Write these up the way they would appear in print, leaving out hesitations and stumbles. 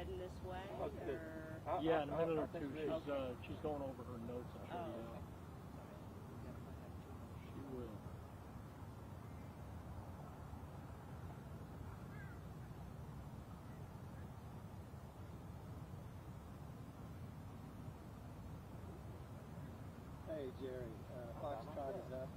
heading this way? Yeah, in a minute or two. She's going over her notes. I'm sure. Okay. She will. Hey Jerry, Foxtrot is up.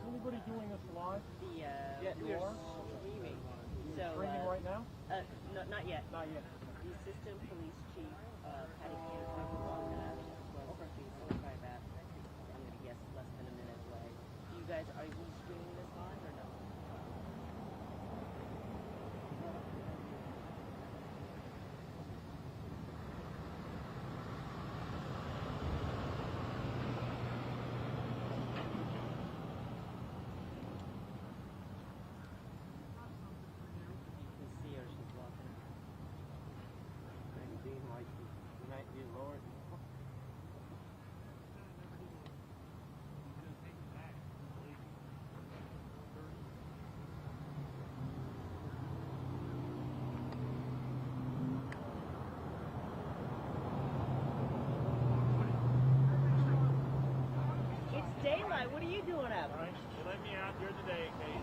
Anybody doing this live? We're streaming. So, Streaming right now? No, not yet. Not yet. The Assistant Police Chief, Patty Cantor, will walk that as well. Okay. So by about, I'm going to guess, less than a minute away. You guys, are you streaming this live or no? Daylight, what are you doing up? All right, you let me out here today, Kate.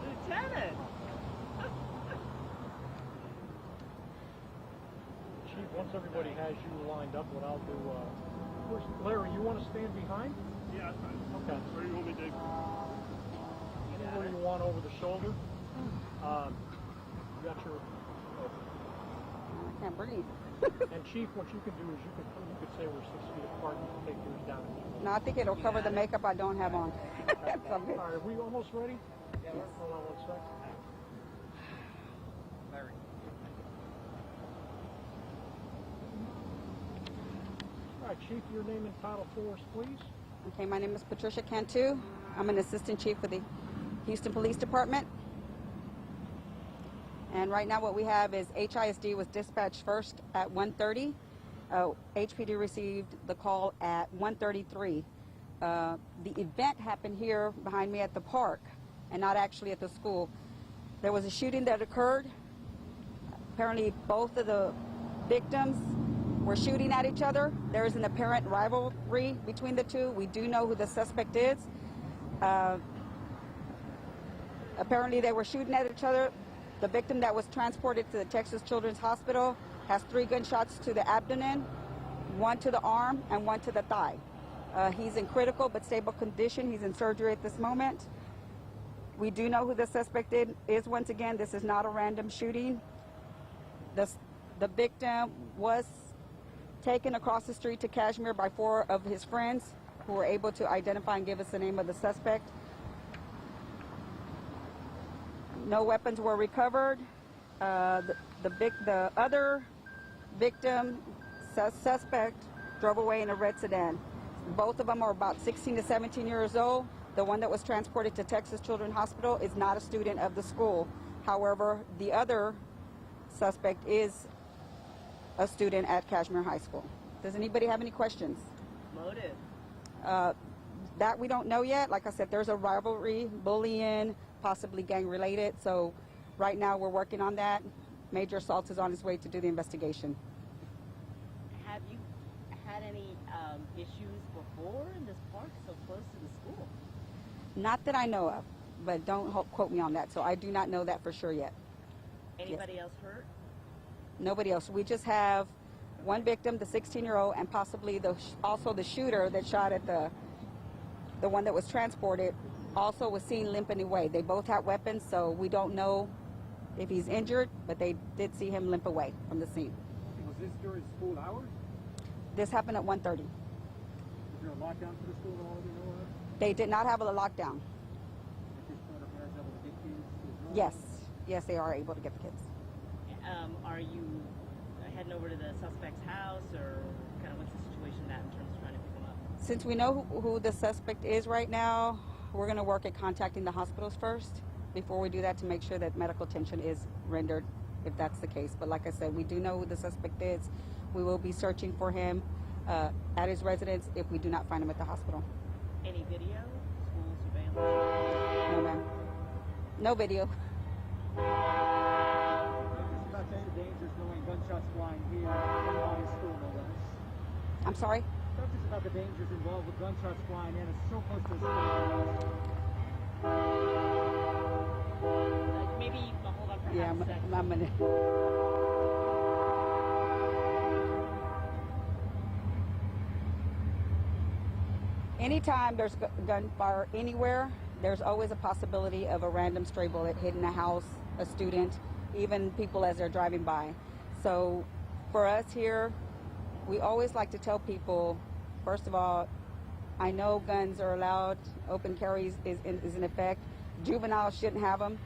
Lieutenant! Chief, once everybody has you lined up, what I'll do, Larry, you want to stand behind? Yeah, that's fine. Okay. Where do you want me to? Anywhere you want over the shoulder. You got your... I can't breathe. And Chief, what you can do is you could say we're 6 feet apart. You can take yours down. No, I think it'll cover the makeup I don't have on. All right, are we almost ready? Yeah. Hold on 1 sec. Larry. All right, Chief, your name and title for us, please. Okay, my name is Patricia Cantu. I'm an assistant chief for the Houston Police Department. And right now what we have is HISD was dispatched first at 1:30. HPD received the call at 1:33. The event happened here behind me at the park and not actually at the school. There was a shooting that occurred. Apparently both of the victims were shooting at each other. There is an apparent rivalry between the two. We do know who the suspect is. Apparently they were shooting at each other. The victim that was transported to the Texas Children's Hospital has 3 gunshots to the abdomen, 1 to the arm, and 1 to the thigh. He's in critical but stable condition. He's in surgery at this moment. We do know who the suspect is. Once again, this is not a random shooting. The victim was taken across the street to Kashmere by 4 of his friends who were able to identify and give us the name of the suspect. No weapons were recovered. The other victim, suspect, drove away in a red sedan. Both of them are about 16 to 17 years old. The one that was transported to Texas Children's Hospital is not a student of the school. However, the other suspect is a student at Kashmere High School. Does anybody have any questions? Motive. That we don't know yet. Like I said, there's a rivalry, bullying, possibly gang related. So right now we're working on that. Major Assault is on his way to do the investigation. Have you had any issues before in this park so close to the school? Not that I know of, but don't quote me on that. So I do not know that for sure yet. Anybody else hurt? Nobody else. We just have one victim, the 16-year-old, and possibly also the shooter that shot at the one that was transported also was seen limping away. They both had weapons, so we don't know if he's injured, but they did see him limp away from the scene. Was this during school hours? This happened at 1:30. Is there a lockdown for the school at all, do you know of? They did not have a lockdown. At this point, are parents able to get kids as well? Yes, yes, they are able to get the kids. Are you heading over to the suspect's house, or kind of what's the situation in that in terms of trying to pick them up? Since we know who the suspect is right now, we're going to work at contacting the hospitals first before we do that to make sure that medical attention is rendered if that's the case. But like I said, we do know who the suspect is. We will be searching for him at his residence if we do not find him at the hospital. Any video? School surveillance? No, ma'am. No video. About the dangers knowing gunshots flying here in high school, no less. I'm sorry? Talk to us about the dangers involved with gunshots flying in. It's so close to the school. Maybe hold on for Yeah, half a second. I'm gonna. Anytime there's gunfire anywhere, there's always a possibility of a random stray bullet hitting a house, a student, even people as they're driving by. So for us here, we always like to tell people, first of all, I know guns are allowed, open carry is in effect. Juveniles shouldn't have them,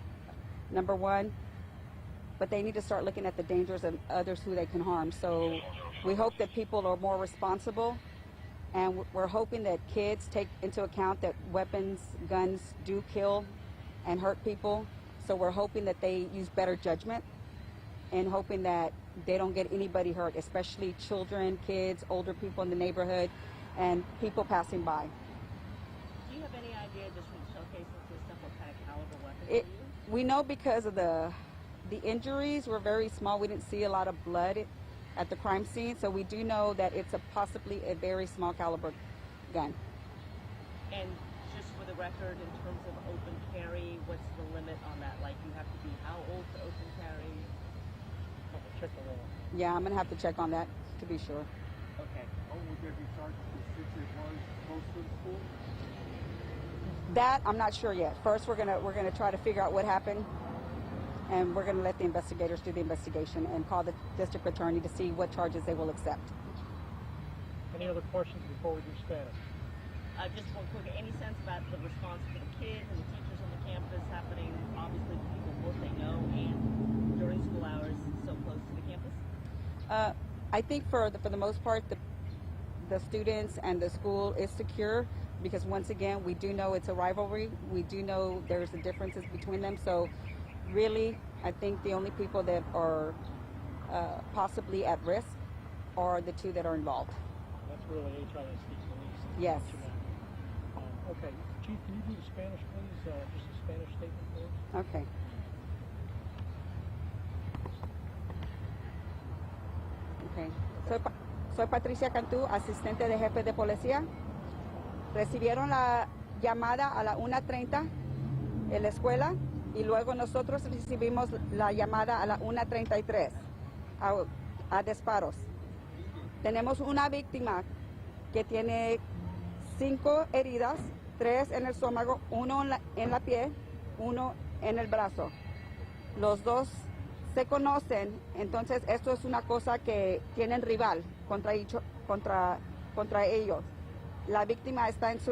number one, but they need to start looking at the dangers of others who they can harm. So we hope that people are more responsible, and we're hoping that kids take into account that weapons, guns do kill and hurt people. So we're hoping that they use better judgment and hoping that they don't get anybody hurt, especially children, kids, older people in the neighborhood, and people passing by. Do you have any idea, just from the shell casings and stuff, what kind of caliber weapons they use? We know because of the injuries were very small. We didn't see a lot of blood at the crime scene, so we do know that it's possibly a very small caliber gun. And just for the record, in terms of open carry, what's the limit on that? Like, you have to be how old to open carry? Check the law. Yeah, I'm gonna have to check on that to be sure. Okay. Oh, would there be charges since it was close to the school? That I'm not sure yet. First, we're gonna try to figure out what happened, and we're gonna let the investigators do the investigation and call the district attorney to see what charges they will accept. Any other questions before we do Spanish? Just one quick, any sense about the response for the kids and the teachers on the campus happening, obviously, for people both they know and during school hours so close to the campus? I think for the most part, the students and the school is secure because once again, we do know it's a rivalry. We do know there's the differences between them. So really, I think the only people that are possibly at risk are the two that are involved. That's really HISD police. Yes. Okay, Chief, can you do the Spanish, please? Just a Spanish statement, please. Okay. Okay. Soy Patricia Cantú, asistente de jefe de policía. Recibieron la llamada a la 1:30 en la escuela y luego nosotros recibimos la llamada a la 1:33 a disparos. Tenemos una víctima que tiene 5 heridas, 3 en el estómago, 1 en la pie, 1 en el brazo. Los dos se conocen, entonces esto es una cosa que tienen rival contra ellos. La víctima está en su